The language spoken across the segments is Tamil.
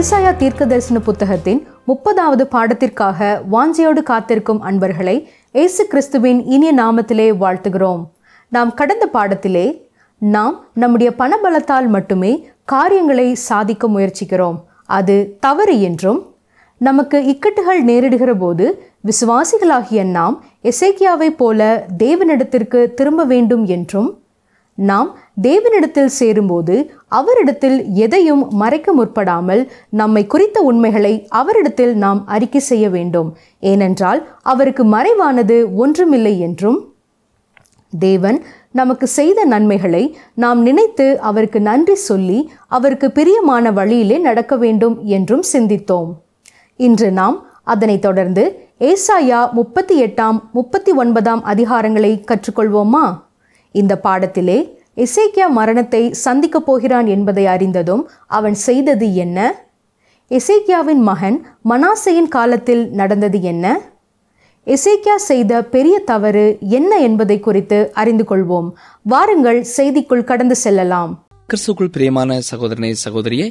ஏசாயா தீர்க்கதரிசன புத்தகத்தின் 30வது பாடத்திற்காக வாஞ்சையோடு காத்திருக்கும் அன்பர்களை இயேசு கிறிஸ்துவின் இனிய நாமத்திலே வாழ்த்துகிறோம். நாம் கடந்த பாடத்திலே நாம் நம்முடைய பணபலத்தால் மட்டுமே காரியங்களை சாதிக்க முயற்சிக்கிறோம், அது தவறு என்றும், நமக்கு இக்கட்டுகள் நேரிடுகிற போது விசுவாசிகளாகிய நாம் எசேக்கியாவை போல தேவனிடத்திற்கு திரும்ப வேண்டும் என்றும், நாம் தேவனிடத்தில் சேரும்போது அவரிடத்தில் எதையும் மறைக்க முற்படாமல் நம்மை குறித்த உண்மைகளை அவரிடத்தில் நாம் அறிக்கை செய்ய வேண்டும். ஏனென்றால் அவருக்கு மறைவானது ஒன்றுமில்லை என்றும், தேவன் நமக்கு செய்த நன்மைகளை நாம் நினைத்து அவருக்கு நன்றி சொல்லி அவருக்கு பிரியமான வழியிலே நடக்க வேண்டும் என்றும் சிந்தித்தோம். இன்று நாம் அதனைத் தொடர்ந்து ஏசாயா 38, 39 அதிகாரங்களை கற்றுக்கொள்வோமா? இந்த பாடத்திலே எசேக்கியா மரணத்தை சந்திக்கப் போகிறான் என்பதை அறிந்ததும் அவன் செய்தது என்ன? எசேக்கியாவின் மகன் மனாசேயின் காலத்தில் நடந்தது என்ன? எசேக்கியா செய்த பெரிய தவறு என்ன என்பதை குறித்து அறிந்து கொள்வோம். வாருங்கள் செய்திக்குள் கடந்து செல்லலாம். கிறிஸ்துக்குள் பிரியமான சகோதரனே, சகோதரியே,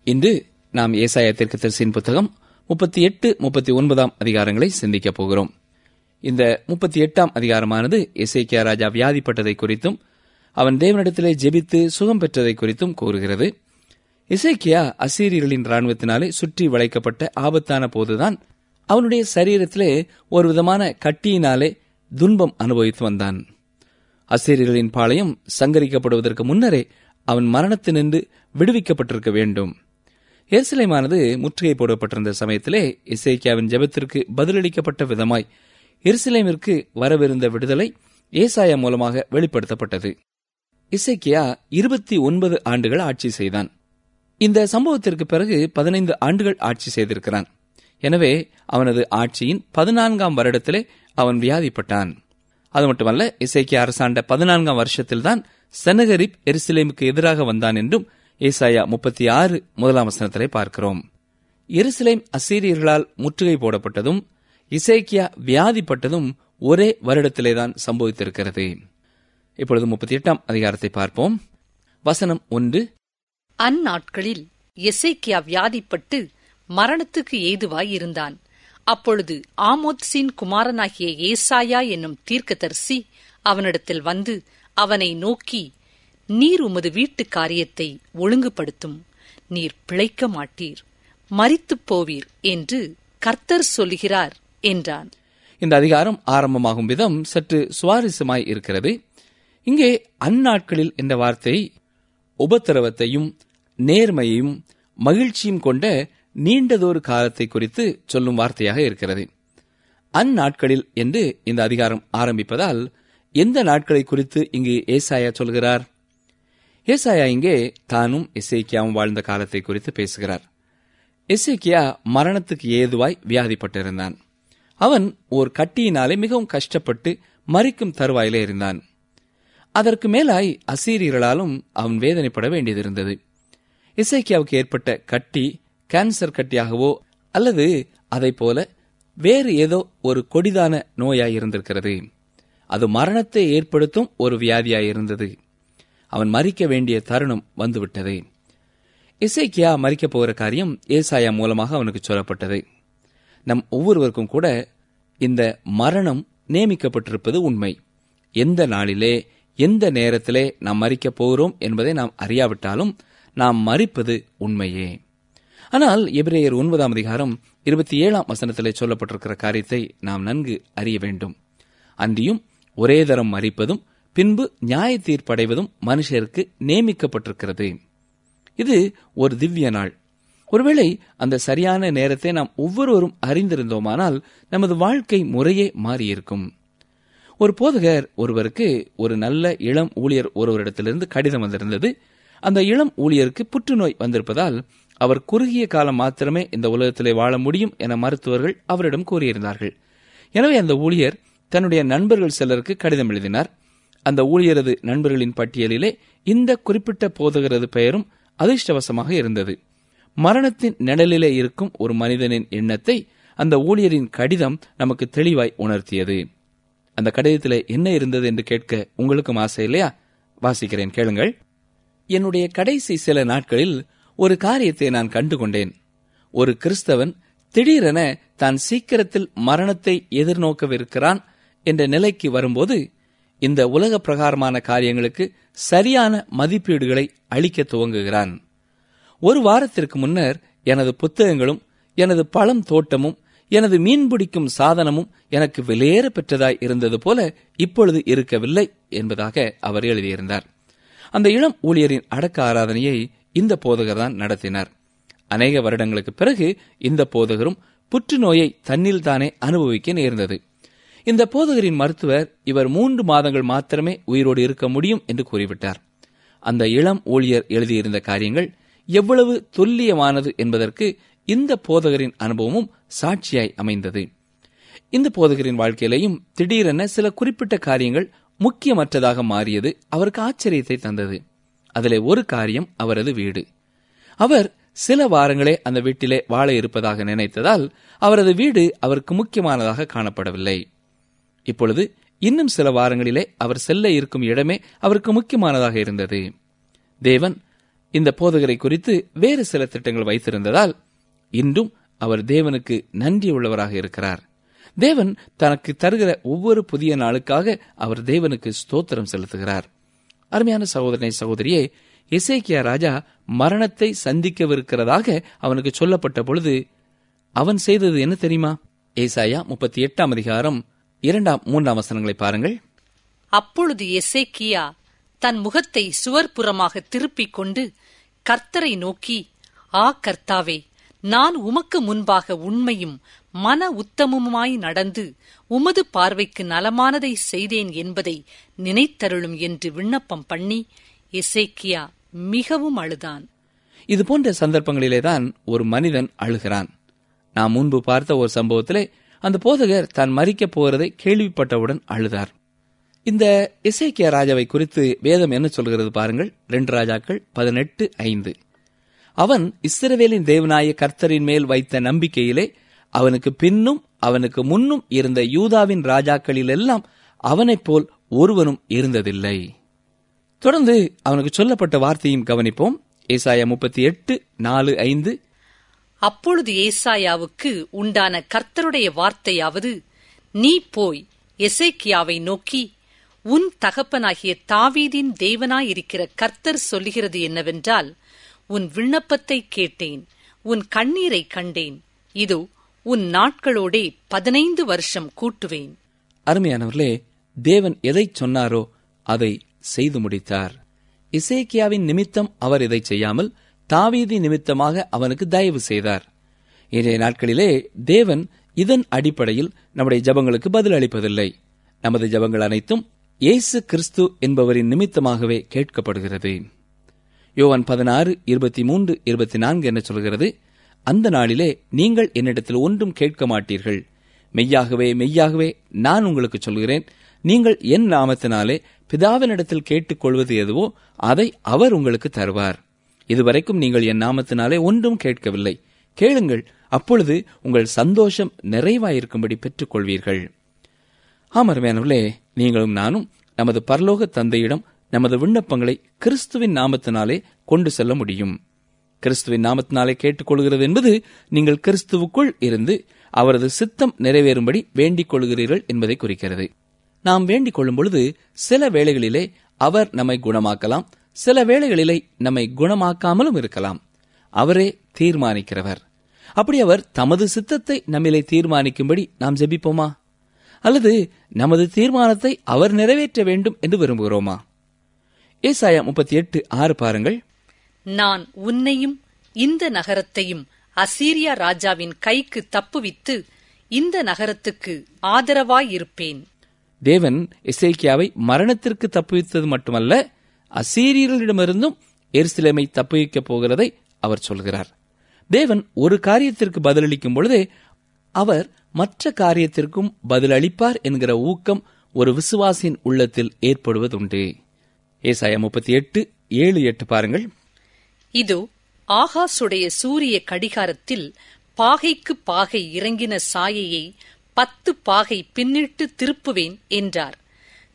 இன்று நாம் ஏசாயா தீர்க்கதரிசியின் புத்தகம் 38, 39 அதிகாரங்களை சிந்திக்கப் போகிறோம். இந்த 38 அதிகாரமானது எசேக்கியா ராஜா வியாதிப்பட்டதை குறித்தும் அவன் தேவனிடத்திலே ஜெபித்து சுகம் பெற்றதை குறித்தும் கூறுகிறது. எசேக்கியா அசீரியர்களின் இராணுவத்தினாலே சுற்றி வளைக்கப்பட்ட ஆபத்தான போதுதான் அவனுடைய சரீரத்திலே ஒரு விதமான கட்டியினாலே துன்பம் அனுபவித்து வந்தான். அசீரியர்களின் பாளையம் சங்கரிக்கப்படுவதற்கு முன்னரே அவன் மரணத்தினின்று விடுவிக்கப்பட்டிருக்க வேண்டும். எருசலேமானது முற்றுகை போடப்பட்டிருந்த சமயத்திலே எசேக்கியாவின் ஜெபத்திற்கு பதிலளிக்கப்பட்ட விதமாய் எருசலேமிற்கு வரவிருந்த விடுதலை ஏசாயா மூலமாக வெளிப்படுத்தப்பட்டது. எசேக்கியா 29 ஆண்டுகள் ஆட்சி செய்தான். இந்த சம்பவத்திற்கு பிறகு 15 ஆண்டுகள் ஆட்சி செய்திருக்கிறான். எனவே அவனது ஆட்சியின் 14ஆம் வருடத்திலே அவன் வியாதிப்பட்டான். அது மட்டுமல்ல, எசேக்கியா அரசாண்ட 14ஆம் வருஷத்தில்தான் செனகரிப் எருசலேமுக்கு எதிராக வந்தான் என்றும் ஏசாயா 36 முதலாம் வசனத்திலே பார்க்கிறோம். எருசலேம் அசீரியர்களால் முற்றுகை போடப்பட்டதும் எசேக்கியா வியாதிப்பட்டதும் ஒரே வருடத்திலேதான் சம்பவித்திருக்கிறது. இப்பொழுது 38 அதிகாரத்தை பார்ப்போம். வசனம் 1. அந்நாட்களில் எசேக்கியா வியாதிப்பட்டு மரணத்துக்கு ஏதுவாய் இருந்தான். அப்பொழுது ஆமோத்சின் குமாரனாகிய ஏசாயா என்னும் தீர்க்கதரிசி அவனிடத்தில் வந்து அவனை நோக்கி, நீர் உமது வீட்டு காரியத்தை ஒழுங்குபடுத்தும், நீர் பிழைக்க மாட்டீர், மரித்துப் போவீர் என்று கர்த்தர் சொல்லுகிறார் என்றான். இந்த அதிகாரம் ஆரம்பமாகும் விதம் சற்று சுவாரஸ்யமாய் இருக்கிறது. இங்கே அந்நாட்களில் என்ற வார்த்தை உபத்திரவத்தையும் நேர்மையையும் மகிழ்ச்சியும் கொண்ட நீண்டதொரு காலத்தை குறித்து சொல்லும் வார்த்தையாக இருக்கிறது. அந்நாட்களில் என்று இந்த அதிகாரம் ஆரம்பிப்பதால் எந்த நாட்களை குறித்து இங்கு ஏசாயா சொல்கிறார்? ஏசாயா இங்கே தானும் எசேக்கியாவும் வாழ்ந்த காலத்தை குறித்து பேசுகிறார். எசேக்கியா மரணத்துக்கு ஏதுவாய் வியாதிப்பட்டிருந்தான். அவன் ஓர் கட்டியினாலே மிகவும் கஷ்டப்பட்டு மரிக்கும் தருவாயிலே இருந்தான். அதற்கு மேலாய் அசீரியர்களாலும் அவன் வேதனைப்பட வேண்டியதிருந்தது. எசேக்கியாவுக்கு ஏற்பட்ட கட்டி கேன்சர் கட்டியாகவோ அல்லது அதைப்போல வேறு ஏதோ ஒரு கொடிதான நோயாய் இருந்திருக்கிறது. அது மரணத்தை ஏற்படுத்தும் ஒரு வியாதியாயிருந்தது. அவன் மரிக்க வேண்டிய தருணம் வந்துவிட்டது. எசேக்கியா மரிக்கப் போகிற காரியம் ஏசாயா மூலமாக அவனுக்கு சொல்லப்பட்டது. நம் ஒவ்வொருவருக்கும் கூட இந்த மரணம் நியமிக்கப்பட்டிருப்பது உண்மை. எந்த நாளிலே எந்த நேரத்திலே நாம் மரிக்கப் போகிறோம் என்பதை நாம் அறியாவிட்டாலும் நாம் மரிப்பது உண்மையே. ஆனால் எபிரேயர் 9 அதிகாரம் 27 வசனத்திலே சொல்லப்பட்டிருக்கிற காரியத்தை நாம் நன்கு அறிய வேண்டும். அன்றியும் ஒரே தரம் மரிப்பதும் பின்பு நியாய தீர்ப்படைவதும் மனுஷருக்கு நியமிக்கப்பட்டிருக்கிறது. இது ஒரு திவ்ய நாள். ஒருவேளை அந்த சரியான நேரத்தை நாம் ஒவ்வொருவரும் அறிந்திருந்தோமானால் நமது வாழ்க்கை முறையே மாறியிருக்கும். ஒரு போதகர் ஒருவருக்கு ஒரு நல்ல இளம் ஊழியர் ஒருவரிடத்திலிருந்து கடிதம் வந்திருந்தது. அந்த இளம் ஊழியருக்கு புற்றுநோய் வந்திருப்பதால் அவர் குறுகிய காலம் மாத்திரமே இந்த உலகத்திலே வாழ முடியும் என மருத்துவர்கள் அவரிடம் கூறியிருந்தார்கள். எனவே அந்த ஊழியர் தன்னுடைய நண்பர்கள் சிலருக்கு கடிதம் எழுதினார். அந்த ஊழியரது நண்பர்களின் பட்டியலிலே இந்த குறிப்பிட்ட போதகரது பெயரும் அதிர்ஷ்டவசமாக இருந்தது. மரணத்தின் நிழலிலே இருக்கும் ஒரு மனிதனின் எண்ணத்தை அந்த ஊழியரின் கடிதம் நமக்கு தெளிவாய் உணர்த்தியது. அந்த கடிதத்திலே என்ன இருந்தது என்று கேட்க உங்களுக்கும் ஆசை இல்லையா? வாசிக்கிறேன், கேளுங்கள். என்னுடைய கடைசி சில நாட்களில் ஒரு காரியத்தை நான் கண்டுகொண்டேன். ஒரு கிறிஸ்தவன் திடீரென தான் சீக்கிரத்தில் மரணத்தை எதிர்நோக்கவிருக்கிறான் என்ற நிலைக்கு வரும்போது இந்த உலக பிரகாரமான காரியங்களுக்கு சரியான மதிப்பீடுகளை அளிக்க துவங்குகிறான். ஒரு வாரத்திற்கு முன்னர் எனது புத்தகங்களும் எனது பழம் தோட்டமும் எனது மீன்பிடிக்கும் சாதனமும் எனக்கு விலையேற பெற்றதாய் இருந்தது போல இப்பொழுது இருக்கவில்லை என்பதாக அவர் எழுதியிருந்தார். அந்த இளம் ஊழியரின் அடக்க ஆராதனையை இந்த போதகர் தான் நடத்தினார். அநேக வருடங்களுக்கு பிறகு இந்த போதகரும் புற்றுநோயை தன்னில் தானே அனுபவிக்க நேர்ந்தது. இந்த போதகரின் மருத்துவர் இவர் 3 மாதங்கள் மாத்திரமே உயிரோடு இருக்க முடியும் என்று கூறிவிட்டார். அந்த இளம் ஊழியர் எழுதியிருந்த காரியங்கள் எவ்வளவு துல்லியமானது என்பதற்கு இந்த போதகரின் அனுபவமும் சாட்சியாய் அமைந்தது. இந்த போதகரின் வாழ்க்கையிலேயும் திடீரென சில குறிப்பிட்ட காரியங்கள் முக்கியமற்றதாக மாறியது அவருக்கு ஆச்சரியத்தை தந்தது. அதிலே ஒரு காரியம் அவரது வீடு. அவர் சில வாரங்களே அந்த வீட்டிலே வாழ இருப்பதாக நினைத்ததால் அவரது வீடு அவருக்கு முக்கியமானதாக காணப்படவில்லை. இப்பொழுது இன்னும் சில வாரங்களிலே அவர் செல்ல இருக்கும் இடமே அவருக்கு முக்கியமானதாக இருந்தது. தேவன் இந்த போதகரை குறித்து வேறு சில திட்டங்கள் வைத்திருந்ததால் இன்றும் அவர் தேவனுக்கு நன்றியுள்ளவராக இருக்கிறார். தேவன் தனக்கு தருகிற ஒவ்வொரு புதிய நாளுக்காக அவர் தேவனுக்கு ஸ்தோத்திரம் செலுத்துகிறார். அருமையான சகோதரனை சகோதரியே, எசேக்கியா ராஜா மரணத்தை சந்திக்கவிருக்கிறதாக அவனுக்கு சொல்லப்பட்ட பொழுது அவன் செய்தது என்ன தெரியுமா? ஏசாயா 38 அதிகாரம் 2-3 வசனங்களை பாருங்கள். அப்பொழுது எசேக்கியா தன் முகத்தை சுவர்புறமாக திருப்பிக் கொண்டு கர்த்தரை நோக்கி, ஆ கர்த்தாவே, நான் உமக்கு முன்பாக உண்மையும் மன உத்தமமுமாய் நடந்து உமது பார்வைக்கு நலமானதை செய்தேன் என்பதை நினைத்தருளும் என்று விண்ணப்பம் பண்ணி எசேக்கியா மிகவும் அழுதான். இது போன்ற சந்தர்ப்பங்களிலேதான் ஒரு மனிதன் அழுகிறான். நாம் முன்பு பார்த்த ஒரு சம்பவத்திலே அந்த போதகர் தான் மரிக்கப் போகிறதை கேள்விப்பட்டவுடன் அழுதார். இந்த எசேக்கியா ராஜாவை குறித்து வேதம் என்ன சொல்கிறது பாருங்கள். 2 ராஜாக்கள் 18:5. அவன் இஸ்ரவேலின் தேவனாய கர்த்தரின் மேல் வைத்த நம்பிக்கையிலே அவனுக்கு பின்னும் அவனுக்கு முன்னும் இருந்த யூதாவின் ராஜாக்களிலெல்லாம் அவனைப் போல் ஒருவனும் இருந்ததில்லை. தொடர்ந்து அவனுக்கு சொல்லப்பட்ட வார்த்தையும் கவனிப்போம். ஏசாயா 38:4-5. அப்பொழுது ஏசாயாவுக்கு உண்டான கர்த்தருடைய வார்த்தையாவது, நீ போய் எசேக்கியாவை நோக்கி, உன் தகப்பனாகிய தாவீதின் தேவனாயிருக்கிற கர்த்தர் சொல்லுகிறது என்னவென்றால், உன் விண்ணப்பத்தை கேட்டேன், உன் கண்ணீரை கண்டேன், இதோ உன் நாட்களோடே 15 வருஷம் கூட்டுவேன். அருமையானவர்களே, தேவன் எதை சொன்னாரோ அதை செய்து முடித்தார். எசேக்கியாவின் நிமித்தம் அவர் இதை செய்யாமல் தாவீதி நிமித்தமாக அவனுக்கு தயவு செய்தார். இன்றைய நாட்களிலே தேவன் இதன் அடிப்படையில் நம்முடைய ஜபங்களுக்கு பதில் அளிப்பதில்லை. நமது ஜபங்கள் அனைத்தும் இயேசு கிறிஸ்து என்பவரின் நிமித்தமாகவே கேட்கப்படுகிறது. யோவான் 16:23-24 என்ன சொல்கிறது? அந்த நாளிலே நீங்கள் என்னிடத்தில் ஒன்றும் கேட்க மாட்டீர்கள். மெய்யாகவே மெய்யாகவே நான் உங்களுக்கு சொல்கிறேன், நீங்கள் என் நாமத்தினாலே பிதாவினிடத்தில் கேட்டுக்கொள்வது எதுவோ அதை அவர் உங்களுக்கு தருவார். இதுவரைக்கும் நீங்கள் என் நாமத்தினாலே ஒன்றும் கேட்கவில்லை. கேளுங்கள், அப்பொழுது உங்கள் சந்தோஷம் நிறைவாயிருக்கும்படி பெற்றுக் கொள்வீர்கள். ஆமர்மையானவர்களே, நீங்களும் நானும் நமது பரலோக தந்தையிடம் நமது விண்ணப்பங்களை கிறிஸ்துவின் நாமத்தினாலே கொண்டு செல்ல முடியும். கிறிஸ்துவின் நாமத்தினாலே கேட்டுக்கொள்கிறது என்பது நீங்கள் கிறிஸ்துவுக்குள் இருந்து அவரது சித்தம் நிறைவேறும்படி வேண்டிக் கொள்கிறீர்கள் என்பதை குறிக்கிறது. நாம் வேண்டிக் கொள்ளும் பொழுது சில வேளைகளிலே அவர் நம்மை குணமாக்கலாம், சில வேளைகளிலே நம்மை குணமாக்காமலும் இருக்கலாம். அவரே தீர்மானிக்கிறவர். அப்படி அவர் தமது சித்தத்தை நம்மிலே தீர்மானிக்கும்படி நாம் ஜெபிப்போமா? அல்லது நமது தீர்மானத்தை அவர் நிறைவேற்ற வேண்டும் என்று விரும்புகிறோமா? ஏசாயா 38:6 பாருங்கள். நான் உன்னையும் இந்த நகரத்தையும் அசீரியா ராஜாவின் கைக்கு தப்புவித்து இந்த நகரத்துக்கு ஆதரவாயிருப்பேன். தேவன் எசேக்கியாவை மரணத்திற்கு தப்புவித்தது மட்டுமல்ல, அசீரியர்களிடமிருந்தும் எருசலேமை தப்புவிக்கப் போகிறதை அவர் சொல்கிறார். தேவன் ஒரு காரியத்திற்கு பதிலளிக்கும் பொழுதே அவர் மற்ற காரியத்திற்கும் பதிலளிப்பார் என்கிற ஊக்கம் ஒரு விசுவாசியின் உள்ளத்தில் ஏற்படுவதுண்டு. ஏசாயா 38:7-8 பாருங்கள். இதோ ஆகாசுடைய சூரிய கடிகாரத்தில் பாகைக்கு பாகை இறங்கின சாயையை 10 பாகை பின்னிட்டு திருப்புவேன் என்றார்.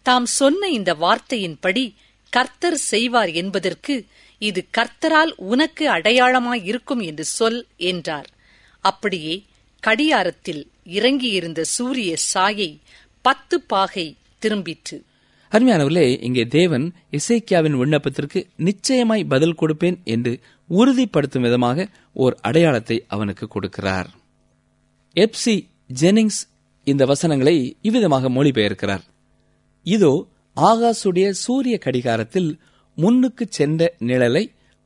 தாம் சொன்ன இந்த வார்த்தையின்படி கர்த்தர் செய்வார் என்பதற்கு இது கர்த்தரால் உனக்கு அடையாளமாயிருக்கும் என்று சொல் என்றார். அப்படியே கடியாரத்தில் இறங்கியிருந்த சூரிய சாயை 10 பாகை திரும்பிற்று. அருமையானவர்களே, இங்கே தேவன் எசேக்கியாவின் விண்ணப்பத்திற்கு நிச்சயமாய் பதில் கொடுப்பேன் என்று உறுதிப்படுத்தும் விதமாக ஓர் அடையாளத்தை அவனுக்கு கொடுக்கிறார். எப்சி ஜெனிங்ஸ் இந்த வசனங்களை இவ்விதமாக மொழிபெயர்க்கிறார். இதோ ஆகாசுடைய சூரிய கடிகாரத்தில் முன்னுக்கு சென்ற நிழலை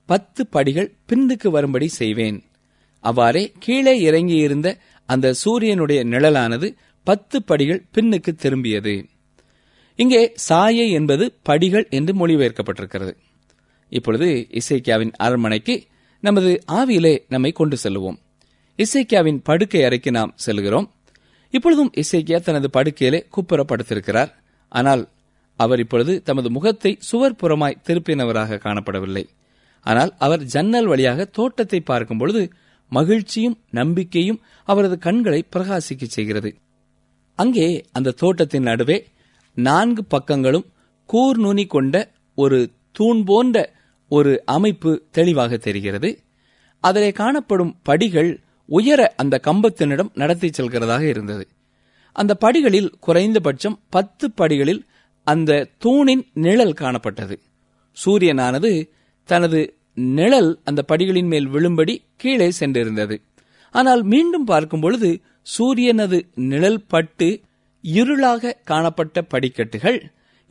10 படிகள் பின்னுக்கு வரும்படி செய்வேன். அவ்வாறே கீழே இறங்கியிருந்த அந்த சூரியனுடைய நிழலானது 10 படிகள் பின்னுக்கு திரும்பியது. இங்கே சாயை என்பது படிகள் என்று மொழிபெயர்க்கப்பட்டிருக்கிறது. இப்பொழுது எசேக்கியாவின் அரண்மனைக்கு நமது ஆவியிலே நம்மை கொண்டு செல்லுவோம். எசேக்கியாவின் படுக்கை அறைக்கு நாம் செல்கிறோம். இப்பொழுதும் எசேக்கியா தனது படுக்கையிலே குப்புறப்படுத்திருக்கிறார். ஆனால் அவர் இப்பொழுது தமது முகத்தை சுவர்புறமாய் திருப்பினவராக காணப்படவில்லை. ஆனால் அவர் ஜன்னல் வழியாக தோட்டத்தை பார்க்கும் பொழுது மகிழ்ச்சியும் நம்பிக்கையும் அவரது கண்களை பிரகாசிக்க செய்கிறது. அங்கே அந்த தோட்டத்தின் நடுவே 4 பக்கங்களும் கூர்நுனி கொண்ட ஒரு தூண் போன்ற ஒரு அமைப்பு தெளிவாக தெரிகிறது. அதிலே காணப்படும் படிகள் உயர அந்த கம்பத்தினிடம் நடத்தி செல்கிறதாக இருந்தது. அந்த படிகளில் குறைந்தபட்சம் 10 படிகளில் அந்த தூணின் நிழல் காணப்பட்டது. சூரியனானது தனது நிழல் அந்த படிகளின் மேல் விழும்படி கீழே சென்றிருந்தது. ஆனால் மீண்டும் பார்க்கும் பொழுது சூரியனது நிழல் பட்டு இருளாக காணப்பட்ட படிக்கட்டுகள்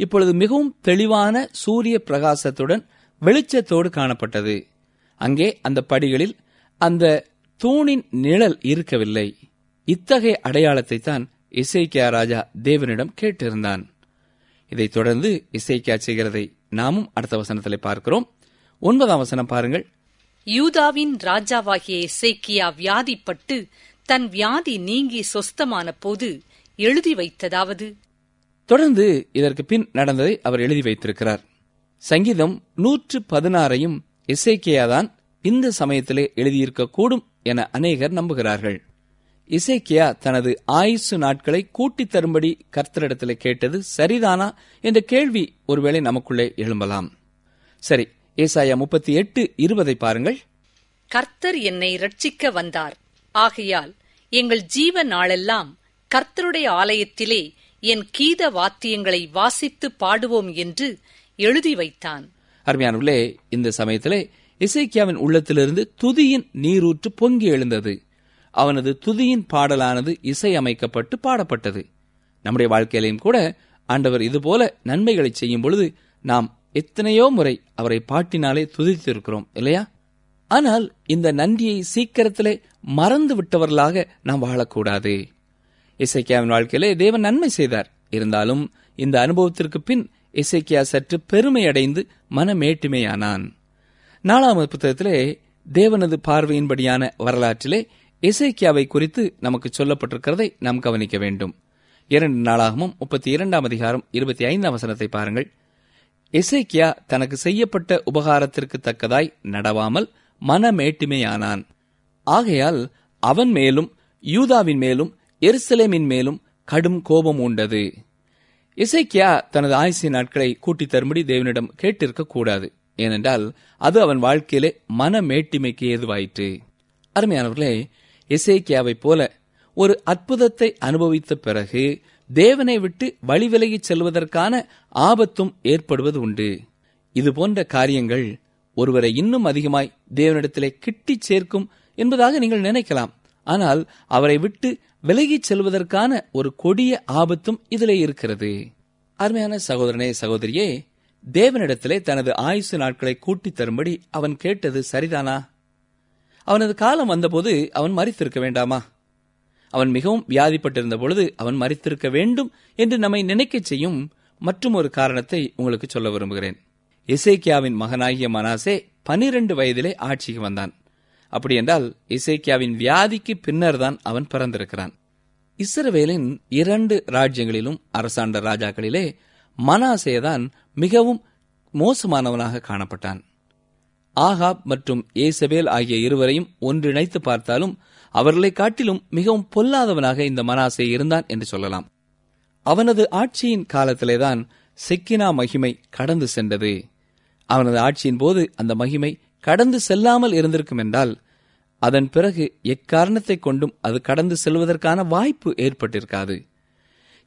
இப்பொழுது மிகவும் தெளிவான சூரிய பிரகாசத்துடன் வெளிச்சத்தோடு காணப்பட்டது. அங்கே அந்த படிகளில் அந்த தூணின் நிழல் இருக்கவில்லை. இத்தகைய அடையாளத்தை தான் எசேக்கியா ராஜா தேவனிடம் கேட்டிருந்தான். இதைத் தொடர்ந்து எசேக்கியா செய்கிறதை நாமும் அடுத்த வசனத்திலே பார்க்கிறோம். 9ஆம் வசனம் பாருங்கள். யூதாவின் ராஜாவாகிய எசேக்கியா வியாதிப்பட்டு தன் வியாதி நீங்கி சொஸ்தமான போது எழுதி வைத்ததாவது. தொடர்ந்து இதற்கு பின் நடந்ததை அவர் எழுதி வைத்திருக்கிறார். சங்கீதம் 116ஐயும் எசேக்கியாதான் இந்த சமயத்திலே எழுதியிருக்கக்கூடும் என அநேகர் நம்புகிறார்கள். எசேக்கியா தனது ஆயுசு நாட்களை கூட்டித் தரும்படி கர்த்தரிடத்திலே கேட்டது சரிதானா என்ற கேள்வி ஒருவேளை நமக்குள்ளே எழும்பலாம். சரி, ஏசாயா 38:20 பாருங்கள். கர்த்தர் என்னை ரட்சிக்க வந்தார், ஆகையால் எங்கள் ஜீவ நாளெல்லாம் கர்த்தருடைய ஆலயத்திலே என் கீத வாத்தியங்களை வாசித்து பாடுவோம் என்று எழுதி வைத்தான். அருமையானவர்களே, இந்த சமயத்திலே எசேக்கியாவின் உள்ளத்திலிருந்து துதியின் நீரூற்று பொங்கி எழுந்தது. அவனது துதியின் பாடலானது இசை அமைக்கப்பட்டு பாடப்பட்டது. நம்முடைய வாழ்க்கையிலையும் கூட ஆண்டவர் இதுபோல நன்மைகளை செய்யும் பொழுது நாம் எத்தனையோ முறை அவரை பாட்டினாலே துதித்திருக்கிறோம் இல்லையா? ஆனால் இந்த நன்றியை சீக்கிரத்திலே மறந்து விட்டவர்களாக நாம் வாழக்கூடாது. எசேக்கியாவின் வாழ்க்கையிலே தேவன் நன்மை செய்தார். இருந்தாலும் இந்த அனுபவத்திற்கு பின் எசேக்கியா சற்று பெருமையடைந்து மனமேட்டுமையானான். 4ஆம் புத்தகத்திலே தேவனது பார்வையின்படியான வரலாற்றிலே எசேக்கியாவை குறித்து நமக்கு சொல்லப்பட்டிருக்கிறதை நாம் கவனிக்க வேண்டும். 2 நாளாகமும் 32ஆம் அதிகாரம் 25ஆம் வசனத்தை பாருங்கள். எசேக்கியா தனக்கு செய்யப்பட்ட உபகாரத்திற்கு தக்கதாய் நடவாமல் மனமேட்டுமையானான். ஆகையால் அவன் மேலும் யூதாவின் மேலும் எருசலேமின் மேலும் கடும் கோபம் உண்டது. எசேக்கியா தனது ஆயுசு நாட்களை கூட்டித் தரும்படி தேவனிடம் கேட்டிருக்க கூடாது. ஏனென்றால் அது அவன் வாழ்க்கையிலே மனமேட்டிமைக்கு ஏதுவாயிற்று. அருமையானவர்களே, எசேக்கியாவைப் போல ஒரு அற்புதத்தை அனுபவித்த பிறகு தேவனை விட்டு வழிவிலகிச் செல்வதற்கான ஆபத்தும் ஏற்படுவது உண்டு. இதுபோன்ற காரியங்கள் ஒருவரை இன்னும் அதிகமாய் தேவனிடத்திலே கிட்டிச் சேர்க்கும் என்பதாக நீங்கள் நினைக்கலாம். ஆனால் அவரை விட்டு விலகிச் செல்வதற்கான ஒரு கொடிய ஆபத்தும் இதிலே இருக்கிறது. அருமையான சகோதரனே, சகோதரியே, தேவனிடத்திலே தனது ஆயுசு நாட்களை கூட்டித் தரும்படி அவன் கேட்டது சரிதானா? அவனது காலம் வந்தபோது அவன் மரித்திருக்க வேண்டாமா? அவன் மிகவும் வியாதிப்பட்டிருந்த பொழுது அவன் மரித்திருக்க வேண்டும் என்று நம்மை நினைக்கச் செய்யும் மற்றும் ஒரு காரணத்தை உங்களுக்கு சொல்ல விரும்புகிறேன். எசேக்கியாவின் மகனாகிய மனாசே 12 வயதிலே ஆட்சிக்கு வந்தான். அப்படி என்றால் எசேக்கியாவின் வியாதிக்கு பின்னர் தான் அவன் பிறந்திருக்கிறான். இஸ்ரவேலின் 2 ராஜ்யங்களிலும் அரசாண்ட ராஜாக்களிலே மனாசேதான் மிகவும் மோசமானவனாக காணப்பட்டான். ஆகாப் மற்றும் ஏசபேல் ஆகிய இருவரையும் ஒன்றிணைத்து பார்த்தாலும் அவர்களை காட்டிலும் மிகவும் பொல்லாதவனாக இந்த மனாசே இருந்தான் என்று சொல்லலாம். அவனது ஆட்சியின் காலத்திலேதான் செக்கினா மகிமை கடந்து சென்றது. அவனது ஆட்சியின் போது அந்த மகிமை கடந்து செல்லாமல் இருந்திருக்கும் என்றால் அதன் பிறகு எக்காரணத்தை கொண்டும் அது கடந்து செல்வதற்கான வாய்ப்பு ஏற்பட்டிருக்காது.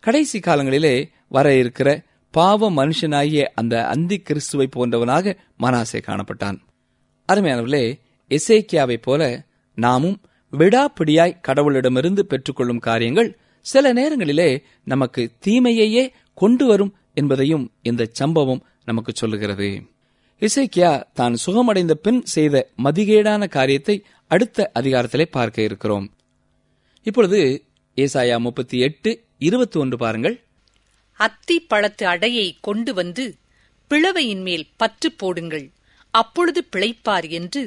கடைசி காலங்களிலே வர இருக்கிற பாவ மனுஷனாகிய அந்த அந்தி கிறிஸ்துவை போன்றவனாக மனாசே காணப்பட்டான். அருமையானவர்களே, எசேக்கியாவை போல நாமும் விடாப்பிடியாய் கடவுளிடமிருந்து பெற்றுக்கொள்ளும் காரியங்கள் சில நேரங்களிலே நமக்கு தீமையையே கொண்டு வரும் என்பதையும் இந்த சம்பவம் நமக்கு சொல்லுகிறது. எசேக்கியா தான் சுகமடைந்த பின் செய்த மதிகேடான காரியத்தை அடுத்த அதிகாரத்திலே பார்க்க இருக்கிறோம். இப்பொழுது ஏசாயா 38:21 பாருங்கள். அத்தி பழத்து அடையை கொண்டு வந்து பிளவையின் மேல் பற்று போடுங்கள், அப்பொழுது பிழைப்பார் என்று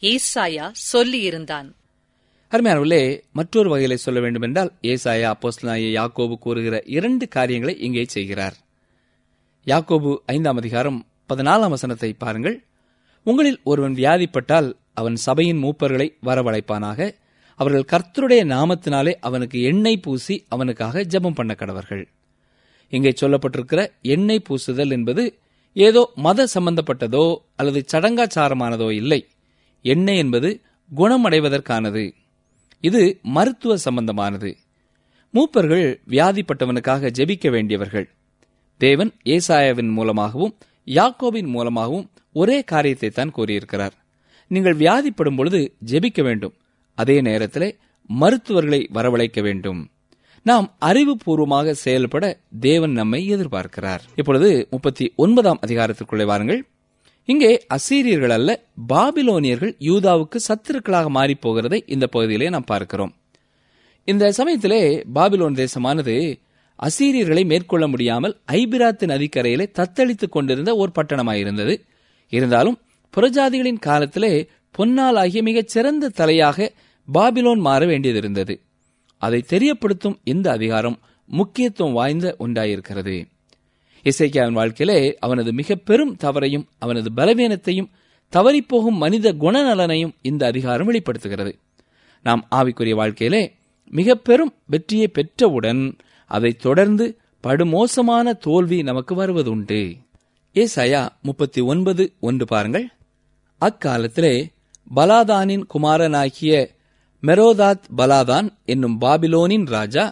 ஏசாயா சொல்லியிருந்தான். அருமையானவர்களே, மற்றொரு வகையிலே சொல்ல வேண்டுமென்றால் ஏசாயா அப்போஸ்தலனாகிய யாக்கோபு கூறுகிற 2 காரியங்களை இங்கே செய்கிறார். யாக்கோபு 5:14 பாருங்கள். உங்களில் ஒருவன் வியாதிப்பட்டால் அவன் சபையின் மூப்பர்களை வரவழைப்பானாக, அவர்கள் கர்த்தருடைய நாமத்தினாலே அவனுக்கு எண்ணெய் பூசி அவனுக்காக ஜெபம் பண்ண கடவர்கள். இங்கே சொல்லப்பட்டிருக்கிற எண்ணெய் பூசுதல் என்பது ஏதோ மத சம்பந்தப்பட்டதோ அல்லது சடங்காச்சாரமானதோ இல்லை. எண்ணெய் என்பது குணமடைவதற்கானது. இது மருத்துவ சம்பந்தமானது. மூப்பர்கள் வியாதிப்பட்டவனுக்காக ஜெபிக்க வேண்டியவர்கள். தேவன் ஏசாயாவின் மூலமாகவும் யாக்கோபின் மூலமாகவும் ஒரே காரியத்தை தான் கூறியிருக்கிறார். நீங்கள் வியாதிப்படும் பொழுது ஜெபிக்க வேண்டும், அதே நேரத்திலே மருத்துவர்களை வரவழைக்க வேண்டும். நாம் அறிவுபூர்வமாக செயல்பட தேவன் நம்மை எதிர்பார்க்கிறார். இப்பொழுது 39ஆம் அதிகாரத்திற்குள்ளே வாருங்கள். இங்கே அசீரியர்கள் அல்ல, பாபிலோனியர்கள் யூதாவுக்கு சத்துருக்களாக மாறிப் போகிறதை இந்த பகுதியிலே நாம் பார்க்கிறோம். இந்த சமயத்திலே பாபிலோன் தேசமானது அசீரியர்களை மேற்கொள்ள முடியாமல் ஐபிராத்து நதிக்கரையிலே தத்தளித்துக் கொண்டிருந்த ஒரு பட்டணமாயிருந்தது. இருந்தாலும் புறஜாதிகளின் காலத்திலே பொன்னால் ஆகிய மிகச் சிறந்த தலையாக பாபிலோன் மாற வேண்டியதிருந்தது. அதை தெரியப்படுத்தும் இந்த அதிகாரம் முக்கியத்துவம் வாய்ந்த ஒன்றாயிருக்கிறது. எசேக்கியாவின் வாழ்க்கையிலே அவனது மிக பெரும் தவறையும் அவனது பலவீனத்தையும் தவறிப்போகும் மனித குணநலனையும் இந்த அதிகாரம் வெளிப்படுத்துகிறது. நாம் ஆவிக்குரிய வாழ்க்கையிலே மிக பெரும் வெற்றியை பெற்றவுடன் அதை தொடர்ந்து படுமோசமான தோல்வி நமக்கு வருவதுண்டு. ஏசாயா 39:1 பாருங்கள். அக்காலத்திலே பலாதானின் குமாரனாகிய மெரோதாத் பலாதான் என்னும் பாபிலோனின் ராஜா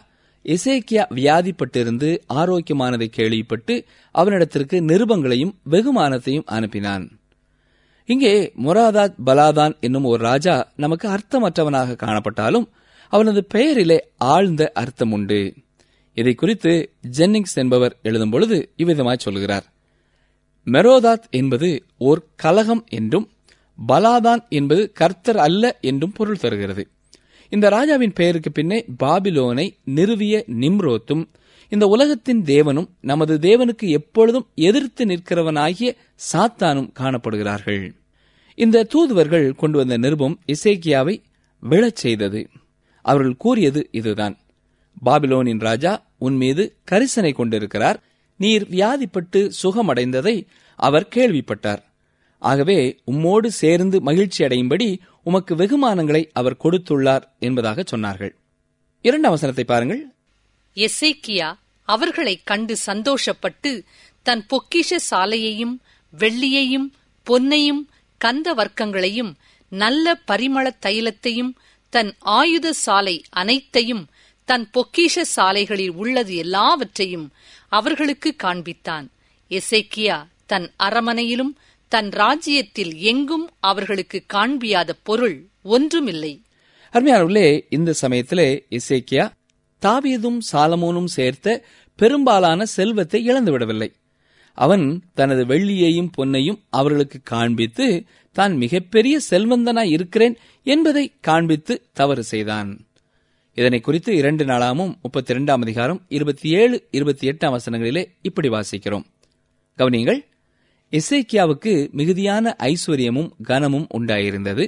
எசேக்கியா வியாதிப்பட்டிருந்து ஆரோக்கியமானதை கேள்விப்பட்டு அவனிடத்திற்கு நிருபங்களையும் வெகுமானத்தையும் அனுப்பினான். இங்கே மொராதாத் பலாதான் என்னும் ஒரு ராஜா நமக்கு அர்த்தமற்றவனாக காணப்பட்டாலும் அவனது பெயரிலே ஆழ்ந்த அர்த்தம் உண்டு. இதை குறித்து ஜென்னிங்ஸ் என்பவர் எழுதும் பொழுது இவ்விதமாய் சொல்கிறார். மெரோதாத் என்பது ஓர் கலகம் என்றும் பலாதான் என்பது கர்த்தர் அல்ல என்றும் பொருள் தருகிறது. இந்த ராஜாவின் பெயருக்கு பின்னே பாபிலோனை நிறுவிய நிம்ரோத்தும் இந்த உலகத்தின் தேவனும் நமது தேவனுக்கு எப்பொழுதும் எதிர்த்து நிற்கிறவனாகிய சாத்தானும் காணப்படுகிறார்கள். இந்த தூதுவர்கள் கொண்டு வந்த நிருபம் எசேக்கியாவை விழச் செய்தது. அவர்கள் கூறியது இதுதான்: பாபிலோனின் ராஜா உன் மீது கரிசனை கொண்டிருக்கிறார். நீர் வியாதிப்பட்டு சுகமடைந்ததை அவர் கேள்விப்பட்டார். ஆகவே உம்மோடு சேர்ந்து மகிழ்ச்சி அடையும்படி உமக்கு வெகுமானங்களை அவர் கொடுத்துள்ளார் என்பதாக சொன்னார்கள். 2ஆம் வசனத்தை பாருங்கள். எசேக்கியா அவர்களைக் கண்டு சந்தோஷப்பட்டு தன் பொக்கிஷ சாலையையும் வெள்ளியையும் பொன்னையும் கந்த வர்க்கங்களையும் நல்ல பரிமள தைலத்தையும் தன் ஆயுத சாலை அனைத்தையும் தன் பொக்கிஷ சாலைகளில் உள்ளது எல்லாவற்றையும் அவர்களுக்கு காண்பித்தான். எசேக்கியா தன் அரமனையிலும் தன் ராஜ்யத்தில் எங்கும் அவர்களுக்கு காண்பியாத பொருள் ஒன்றுமில்லை. அருமையானவர்களே, இந்த சமயத்திலே எசேக்கியா தாவீதும் சாலமோனும் சேர்த்த பெரும்பாலான செல்வத்தை இழந்துவிடவில்லை. அவன் தனது வெள்ளியையும் பொன்னையும் அவர்களுக்கு காண்பித்து தான் மிகப்பெரிய செல்வந்தனாய் இருக்கிறேன் என்பதை காண்பித்து தவறு செய்தான். இதனை குறித்து 2 நாளாமும் 32ஆம் அதிகாரம் 27-28 வசனங்களிலே இப்படி வாசிக்கிறோம். கவனியுங்கள். எசேக்கியாவுக்கு மிகுதியான ஐஸ்வர்யமும் கனமும் உண்டாயிருந்தது.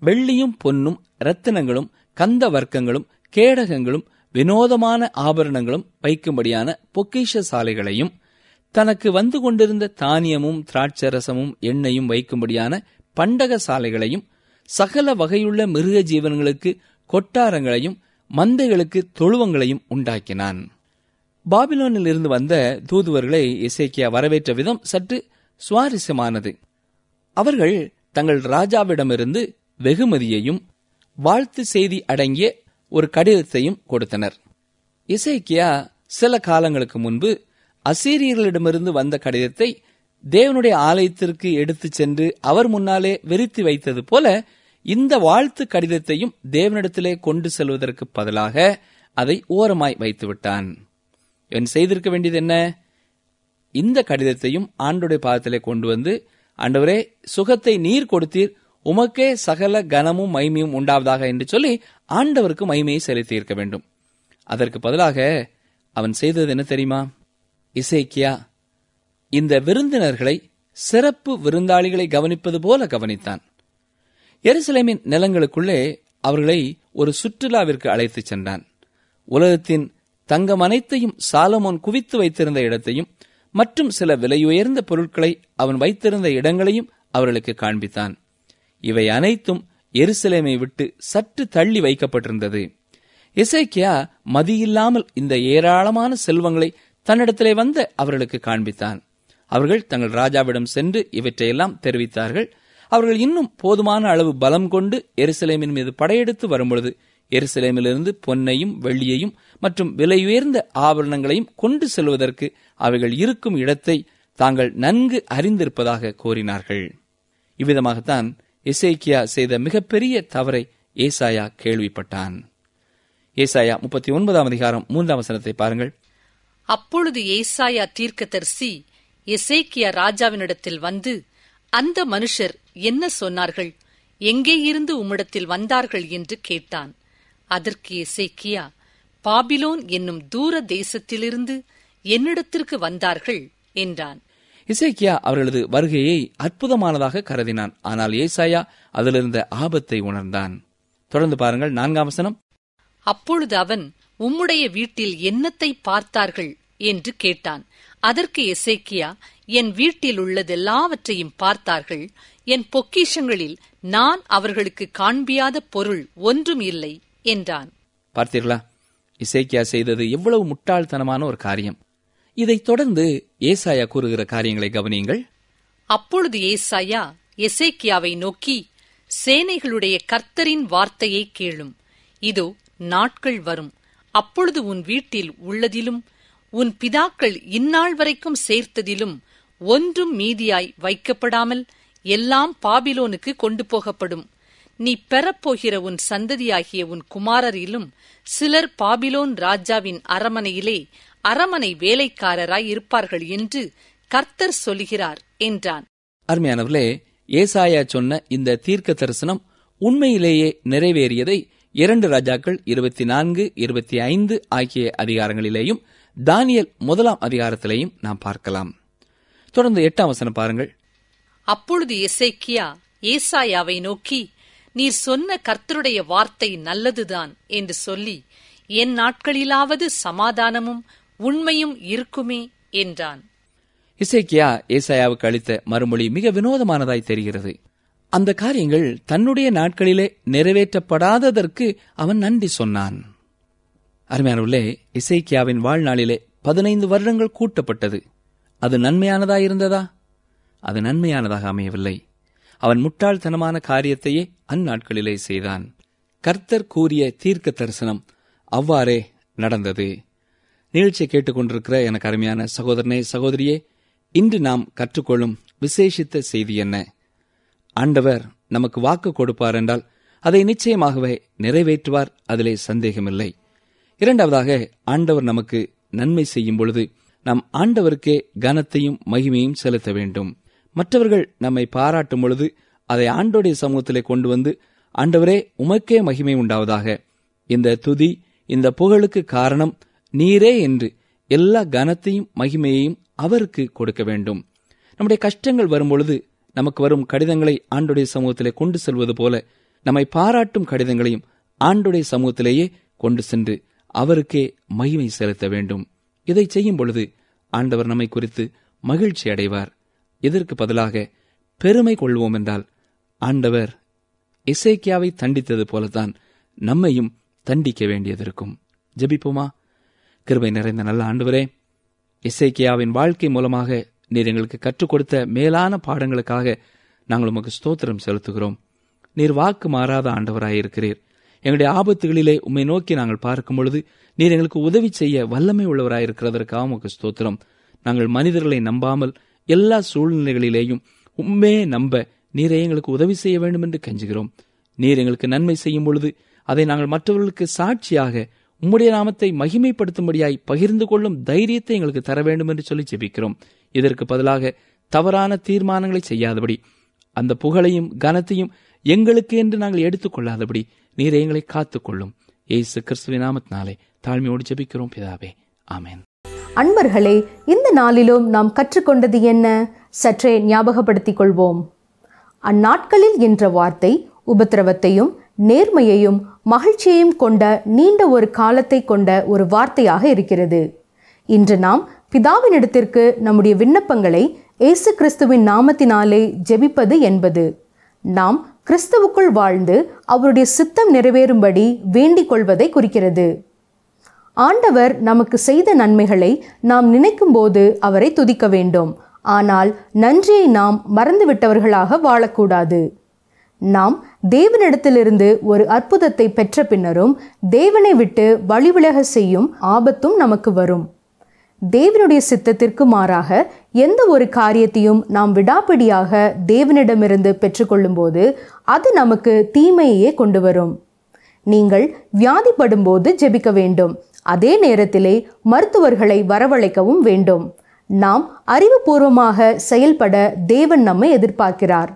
வெள்ளியும் பொன்னும் இரத்தினங்களும் கந்த வர்க்கங்களும் கேடகங்களும் வினோதமான ஆபரணங்களும் வைக்கும்படியான பொக்கிஷ சாலைகளையும் தனக்கு வந்து கொண்டிருந்த தானியமும் திராட்சரசமும் எண்ணெயும் வைக்கும்படியான பண்டக சாலைகளையும் சகல வகையுள்ள மிருக ஜீவன்களுக்கு கொட்டாரங்களையும் மந்தைகளுக்கு தொழுவங்களையும் உண்டாக்கினான். பாபிலோனில் இருந்து வந்த தூதுவர்களை எசேக்கியா வரவேற்ற விதம் சற்று சுவாரஸ்யமானது. அவர்கள் தங்கள் ராஜாவிடமிருந்து வெகுமதியையும் வாழ்த்து செய்தி அடங்கிய ஒரு கடிதத்தையும் கொடுத்தனர். எசேக்கியா சில காலங்களுக்கு முன்பு அசீரியர்களிடமிருந்து வந்த கடிதத்தை தேவனுடைய ஆலயத்திற்கு எடுத்துச் சென்று அவர் முன்னாலே விரித்து வைத்தது போல இந்த வாழ்த்து கடிதத்தையும் தேவனிடத்திலே கொண்டு செல்வதற்கு பதிலாக அதை ஓரமாய் வைத்து விட்டான். இவன் செய்திருக்க வேண்டியது என்ன? இந்த கடிதத்தையும் ஆண்டவருடைய பாதத்திலே கொண்டு வந்து, ஆண்டவரே, சுகத்தை நீர் கொடுத்தீர், உமக்கே சகல கனமும் மகிமையும் உண்டாவதாக என்று சொல்லி ஆண்டவருக்கு மகிமையை செலுத்தி இருக்க வேண்டும். அதற்கு பதிலாக அவன் செய்தது என்ன தெரியுமா? எசேக்கியா இந்த விருந்தினர்களை சிறப்பு விருந்தாளிகளை கவனிப்பது போல கவனித்தான். எருசலேமின் நிலங்களுக்குள்ளே அவர்களை ஒரு சுற்றுலாவிற்கு அழைத்துச் சென்றான். உலகத்தின் தங்கம் அனைத்தையும் சாலமோன் குவித்து வைத்திருந்த இடத்தையும் மற்றும் சில விலையுயர்ந்த பொருட்களை அவன் வைத்திருந்த இடங்களையும் அவர்களுக்கு காண்பித்தான். இவை அனைத்தும் எருசலேமை விட்டு சற்று தள்ளி வைக்கப்பட்டிருந்தது. எசேக்கியா மதியில்லாமல் இந்த ஏராளமான செல்வங்களை தன்னிடத்திலே வந்த அவர்களுக்கு காண்பித்தான். அவர்கள் தங்கள் ராஜாவிடம் சென்று இவற்றையெல்லாம் தெரிவித்தார்கள். அவர்கள் இன்னும் போதுமான அளவு பலம் கொண்டு எருசலேமின் மீது படையெடுத்து வரும்பொழுது எருசலேமிலிருந்து பொன்னையும் வெள்ளியையும் மற்றும் விலையுயர்ந்த ஆபரணங்களையும் கொண்டு செல்வதற்கு அவைகள் இருக்கும் இடத்தை தாங்கள் நன்கு அறிந்திருப்பதாக கூறினார்கள். இவ்விதமாகத்தான் எசேக்கியா செய்த மிகப்பெரிய தவறை ஏசாயா கேள்விப்பட்டான். ஏசாயா 39 அதிகாரம் 3 பாருங்கள். அப்பொழுது ஏசாயா தீர்க்கதரிசி எசேக்கியா ராஜாவினிடத்தில் வந்து, அந்த மனுஷர் என்ன சொன்னார்கள்? எங்கே இருந்து உம்மிடத்தில் வந்தார்கள் என்று கேட்டான். அதற்கு எசேக்கியா, பாபிலோன் என்னும் தூர தேசத்திலிருந்து என்னிடத்திற்கு வந்தார்கள் என்றான். எசேக்கியா அவர்களது வருகையை அற்புதமானதாக கருதினான். ஆனால் ஏசாயா அதிலிருந்த ஆபத்தை உணர்ந்தான். தொடர்ந்து பாருங்கள் 4 அப்பொழுது அவன், உம்முடைய வீட்டில் என்னத்தை பார்த்தார்கள் என்று கேட்டான். அதற்கு எசேக்கியா, என் வீட்டில் உள்ளதெல்லாவற்றையும் பார்த்தார்கள். என் பொக்கிஷங்களில் நான் அவர்களுக்கு காண்பியாத பொருள் ஒன்றும் இல்லை என்றான். பார்த்தீர்களா, எசேக்கியா செய்தது எவ்வளவு முட்டாள்தனமான ஒரு காரியம். இதைத் தொடர்ந்து ஏசாயா கூறுகிற காரியங்களை கவனியுங்கள். அப்பொழுது ஏசாயா எசேக்கியாவை நோக்கி, சேனைகளுடைய கர்த்தரின் வார்த்தையை கேளும். இதோ நாட்கள் வரும், அப்பொழுது உன் வீட்டில் உள்ளதிலும் உன் பிதாக்கள் இந்நாள் வரைக்கும் சேர்த்ததிலும் ஒன்றும் மீதியாய் வைக்கப்படாமல் எல்லாம் பாபிலோனுக்கு கொண்டு போகப்படும். நீ பெறப்போகிற உன் சந்ததியாகிய உன் குமாரரிலும் சிலர் பாபிலோன் ராஜாவின் அரமனையிலே அரமனை வேலைக்காரராய் இருப்பார்கள் என்று கர்த்தர் சொல்கிறார் என்றான். அருமையானவர்களே, ஏசாயா சொன்ன இந்த தீர்க்க தரிசனம் உண்மையிலேயே நிறைவேறியதை 2 ராஜாக்கள் 24, 25 ஆகிய அதிகாரங்களிலேயும் தானியேல் 1 அதிகாரத்திலேயும் நாம் பார்க்கலாம். தொடர்ந்து 8 பாருங்கள். அப்பொழுது எசேக்கியா ஏசாயாவை நோக்கி, நீர் சொன்ன கர்த்தருடைய வார்த்தை நல்லதுதான் என்று சொல்லி, என் நாட்களிலாவது சமாதானமும் உண்மையும் இருக்குமே என்றான். எசேக்கியா ஏசாயாவுக்கு அளித்த மறுமொழி மிக வினோதமானதாய் தெரிகிறது. அந்த காரியங்கள் தன்னுடைய நாட்களிலே நிறைவேற்றப்படாததற்கு அவன் நன்றி சொன்னான். அருமையானவர்களே, எசேக்கியாவின் வாழ்நாளிலே 15 வருடங்கள் கூட்டப்பட்டது. அது நன்மையானதாயிருந்ததா? அது நன்மையானதாக அமையவில்லை. அவன் முட்டாள்தனமான காரியத்தையே அந்நாட்களிலே செய்தான். கர்த்தர் கூறிய தீர்க்க தரிசனம் அவ்வாறே நடந்தது. நிகழ்ச்சியை கேட்டுக்கொண்டிருக்கிற எனக்கு அருமையான சகோதரனே, சகோதரியே, இன்று நாம் கற்றுக்கொள்ளும் விசேஷித்த செய்தி என்ன? ஆண்டவர் நமக்கு வாக்கு கொடுப்பார் என்றால் அதை நிச்சயமாகவே நிறைவேற்றுவார், அதிலே சந்தேகமில்லை. இரண்டாவதாக, ஆண்டவர் நமக்கு நன்மை செய்யும் பொழுது நாம் ஆண்டவருக்கே கனத்தையும் மகிமையும் செலுத்த வேண்டும். மற்றவர்கள் நம்மை பாராட்டும் பொழுது அதை ஆண்டோடைய சமூகத்திலே கொண்டு வந்து, ஆண்டவரே உமக்கே மகிமை உண்டாவதாக, இந்த துதி இந்த புகழுக்கு காரணம் நீரே என்று எல்லா கனத்தையும் மகிமையையும் அவருக்கு கொடுக்க வேண்டும். நம்முடைய கஷ்டங்கள் வரும்பொழுது நமக்கு வரும் கடிதங்களை ஆண்டோடைய சமூகத்திலே கொண்டு செல்வது போல நம்மை பாராட்டும் கடிதங்களையும் ஆண்டோடைய சமூகத்திலேயே கொண்டு சென்று அவருக்கே மகிமை செலுத்த வேண்டும். இதை செய்யும் பொழுது ஆண்டவர் நம்மை குறித்து மகிழ்ச்சி அடைவார். இதற்கு பதிலாக பெருமை கொள்வோம் என்றால் ஆண்டவர் எசேக்கியாவை தண்டித்தது போலத்தான் நம்மையும் தண்டிக்க வேண்டியதிருக்கும். ஜெபிப்போமா? கிருபை நிறைந்த நல்ல ஆண்டவரே, எசேக்கியாவின் வாழ்க்கை மூலமாக நீர் எங்களுக்கு கற்றுக் கொடுத்த மேலான பாடங்களுக்காக நாங்கள் உமக்கு ஸ்தோத்திரம் செலுத்துகிறோம். நீர் வாக்கு மாறாத ஆண்டவராயிருக்கிறீர். எங்களுடைய ஆபத்துகளிலே உம்மை நோக்கி நாங்கள் பார்க்கும் பொழுது நீர் எங்களுக்கு உதவி செய்ய வல்லமை உள்ளவராயிருக்கிறதற்காக உமக்கு ஸ்தோத்திரம். நாங்கள் மனிதர்களை நம்பாமல் எல்லா சூழ்நிலைகளிலேயும் உம்மே நம்ப நீரை எங்களுக்கு உதவி செய்ய வேண்டும் என்று கெஞ்சுகிறோம். நீர் எங்களுக்கு நன்மை செய்யும் பொழுது அதை நாங்கள் மற்றவர்களுக்கு சாட்சியாக உம்முடைய நாமத்தை மகிமைப்படுத்தும்படியாய் பகிர்ந்து கொள்ளும் தைரியத்தை எங்களுக்கு தர வேண்டும் என்று சொல்லி ஜெபிக்கிறோம். இதற்கு பதிலாக தவறான தீர்மானங்களை செய்யாதபடி, அந்த புகழையும் கனத்தையும் எங்களுக்கு என்று நாங்கள் எடுத்துக்கொள்ளாதபடி நீர் எங்களை காத்துக்கொள்ளும். இயேசு கிறிஸ்துவின் நாமத்தினாலே தாழ்மையோடு ஜெபிக்கிறோம் பிதாவே, ஆமென். அன்பர்களே, இந்த நாளிலும் நாம் கற்றுக்கொண்டது என்ன? சற்றே ஞாபகப்படுத்திக் கொள்வோம். அந்நாட்களில் என்ற வார்த்தை உபத்திரவத்தையும் நேர்மையையும் மகிழ்ச்சியையும் கொண்ட நீண்ட ஒரு காலத்தை கொண்ட ஒரு வார்த்தையாக இருக்கிறது. இன்று நாம் பிதாவினிடத்திற்கு நம்முடைய விண்ணப்பங்களை இயேசு கிறிஸ்துவின் நாமத்தினாலே ஜெபிப்பது என்பது நாம் கிறிஸ்துவுக்குள் வாழ்ந்து அவருடைய சித்தம் நிறைவேறும்படி வேண்டிக் கொள்வதை குறிக்கிறது. ஆண்டவர் நமக்கு செய்த நன்மைகளை நாம் நினைக்கும் போது அவரை துதிக்க வேண்டும். ஆனால் நன்றியை நாம் மறந்துவிட்டவர்களாக வாழக்கூடாது. நாம் தேவனிடத்திலிருந்து ஒரு அற்புதத்தை பெற்ற பின்னரும் தேவனை விட்டு வழிவிலக செய்யும் ஆபத்தும் நமக்கு வரும். தேவனுடைய சித்தத்திற்கு மாறாக எந்த ஒரு காரியத்தையும் நாம் விடாப்பிடியாக தேவனிடமிருந்து பெற்றுக்கொள்ளும் போது அது நமக்கு தீமையே கொண்டு வரும். நீங்கள் வியாதிப்படும் போது ஜெபிக்க வேண்டும். அதே நேரத்திலே மருத்துவர்களை வரவழைக்கவும் வேண்டும். நாம் அறிவுபூர்வமாக செயல்பட தேவன் நம்மை எதிர்பார்க்கிறார்.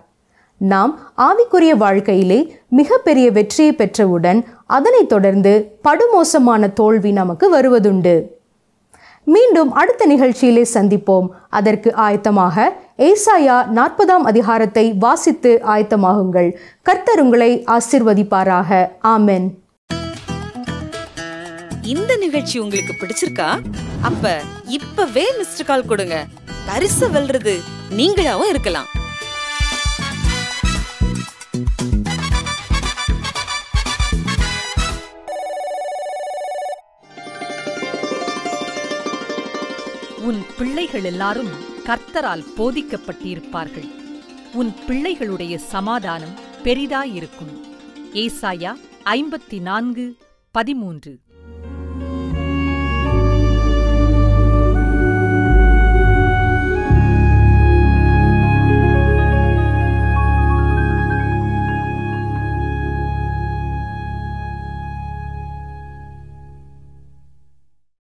நாம் ஆவிக்குரிய வாழ்க்கையிலே மிகப்பெரிய வெற்றியை பெற்றவுடன் அதனைத் தொடர்ந்து படுமோசமான தோல்வி நமக்கு வருவதுண்டு. மீண்டும் அடுத்த நிகழ்ச்சியிலே சந்திப்போம். அதற்கு ஆயத்தமாக ஏசாயா 40 அதிகாரத்தை வாசித்து ஆயத்தமாகுங்கள். கர்த்தர் உங்களை ஆசீர்வதிப்பாராக. ஆமென். இந்த நிகழ்ச்சி உங்களுக்கு பிடிச்சிருக்கா? அப்ப இப்பவே மிஸ்டர் கால் கொடுங்க. பரிசு வெல்றது நீங்களாவும் இருக்கலாம். உன் பிள்ளைகள் எல்லாரும் கர்த்தரால் போதிக்கப்பட்டிருப்பார்கள். உன் பிள்ளைகளுடைய சமாதானம் பெரிதாயிருக்கும். ஏசாயா 54:13.